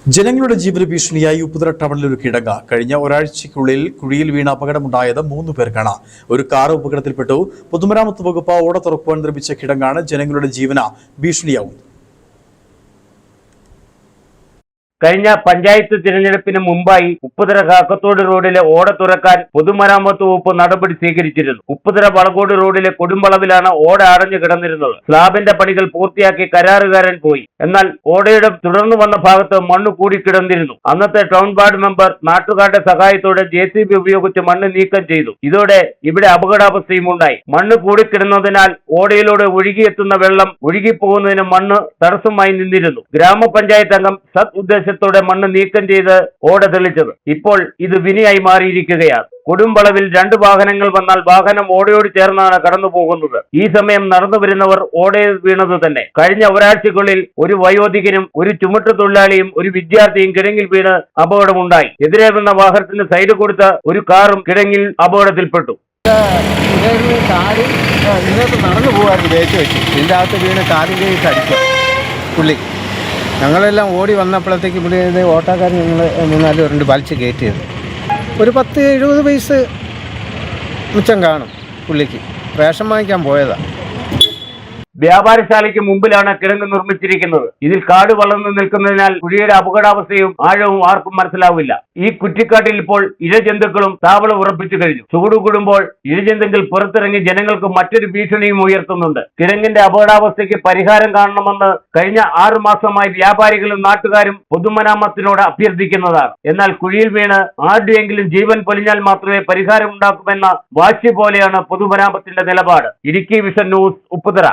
ജനങ്ങളുടെ ജീവന ഭീഷണിയായി ഉപ്പുതറ ടൗണിൽ ഒരു കിടങ്ങ കഴിഞ്ഞ ഒരാഴ്ചയ്ക്കുള്ളിൽ കുഴിയിൽ വീണ അപകടമുണ്ടായത് 3 പേർക്കാണ്. ഒരു കാർ അപകടത്തിൽപ്പെട്ടു. പൊതുമരാമത്ത് വകുപ്പ് ഓട തുറക്കുവാൻ നിർമ്മിച്ച കിടങ്ങാണ് ജനങ്ങളുടെ ജീവന ഭീഷണിയാവുന്നത്. കഴിഞ്ഞ പഞ്ചായത്ത് തിരഞ്ഞെടുപ്പിന് മുമ്പായി ഉപ്പുതറ കാക്കത്തോട് റോഡിലെ ഓട തുറക്കാൻ പൊതുമരാമത്ത് വകുപ്പ് നടപടി സ്വീകരിച്ചിരുന്നു. ഉപ്പുതറ വളകോട് റോഡിലെ കൊടുമ്പളവിലാണ് ഓട അടഞ്ഞു കിടന്നിരുന്നത്. സ്ലാബിന്റെ പണികൾ പൂർത്തിയാക്കി കരാറുകാരൻ പോയി. എന്നാൽ ഓടയുടെ തുടർന്നു വന്ന ഭാഗത്ത് മണ്ണ് കൂടിക്കിടന്നിരുന്നു. അന്നത്തെ ടൗൺ വാർഡ് മെമ്പർ നാട്ടുകാരുടെ സഹായത്തോടെ JCB ഉപയോഗിച്ച് മണ്ണ് നീക്കം ചെയ്തു. ഇതോടെ ഇവിടെ അപകടാവസ്ഥയും ഉണ്ടായി. മണ്ണ് കൂടിക്കിടന്നതിനാൽ ഓടയിലൂടെ ഒഴുകിയെത്തുന്ന വെള്ളം ഒഴുകിപ്പോകുന്നതിന് മണ്ണ് തടസ്സമായി നിന്നിരുന്നു. ഗ്രാമപഞ്ചായത്ത് അംഗം സദ് ത്തോടെ മണ്ണ് നീക്കം ചെയ്ത് ഓട തെളിച്ചത്. ഇപ്പോൾ ഇത് വിനയായി മാറിയിരിക്കുകയാണ്. കൊടുമ്പളവിൽ 2 വാഹനങ്ങൾ വന്നാൽ വാഹനം ഓടയോട് ചേർന്നാണ് കടന്നു പോകുന്നത്. ഈ സമയം നടന്നു വരുന്നവർ ഓടയിൽ വീണത് തന്നെ. കഴിഞ്ഞ ഒരാഴ്ചക്കുള്ളിൽ ഒരു വയോധികനും ഒരു ചുമട്ടുതൊഴിലാളിയും ഒരു വിദ്യാർത്ഥിയും കിടങ്ങിൽ വീണ് അപകടമുണ്ടായി. എതിരെ വന്ന വാഹനത്തിന് സൈഡ് കൊടുത്ത ഒരു കാറും കിടങ്ങിൽ അപകടത്തിൽപ്പെട്ടു. നടന്നു പോകാറുണ്ട് തേച്ച് വെച്ച് ഇതിൻ്റെ അകത്ത് വീണ് കാലിൻ്റെ അടിച്ചു പുള്ളി. ഞങ്ങളെല്ലാം ഓടി വന്നപ്പോഴത്തേക്ക് ഇവിടെ ഓട്ടോക്കാരൻ ഞങ്ങൾ 3-4 വലിച്ച് കയറ്റിയത്. ഒരു 10-70 പൈസ മിച്ചം കാണും പുള്ളിക്ക്. റേഷൻ വാങ്ങിക്കാൻ പോയതാണ്. വ്യാപാരശാലയ്ക്ക് മുമ്പിലാണ് കിടങ്ങ് നിർമ്മിച്ചിരിക്കുന്നത്. ഇതിൽ കാട് വളർന്നു നിൽക്കുന്നതിനാൽ കുഴിയുടെ അപകടാവസ്ഥയും ആഴവും ആർക്കും മനസ്സിലാവില്ല. ഈ കുറ്റിക്കാട്ടിൽ ഇപ്പോൾ ഇഴജന്തുക്കളും താവളം ഉറപ്പിച്ചു കഴിഞ്ഞു. ചൂട് കൂടുമ്പോൾ ഇഴജന്തുക്കൾ പുറത്തിറങ്ങി ജനങ്ങൾക്ക് മറ്റൊരു ഭീഷണിയും ഉയർത്തുന്നുണ്ട്. കിടങ്ങിന്റെ അപകടാവസ്ഥയ്ക്ക് പരിഹാരം കാണണമെന്ന് കഴിഞ്ഞ 6 മാസമായി വ്യാപാരികളും നാട്ടുകാരും പൊതുമരാമത്തിനോട് അഭ്യർത്ഥിക്കുന്നതാണ്. എന്നാൽ കുഴിയിൽ വീണ് ആരുടെയെങ്കിലും ജീവൻ പൊലിഞ്ഞാൽ മാത്രമേ പരിഹാരം ഉണ്ടാക്കുമെന്ന വാശി പോലെയാണ് പൊതുമരാമത്തിന്റെ നിലപാട്. Idukki vision news, Upputhara.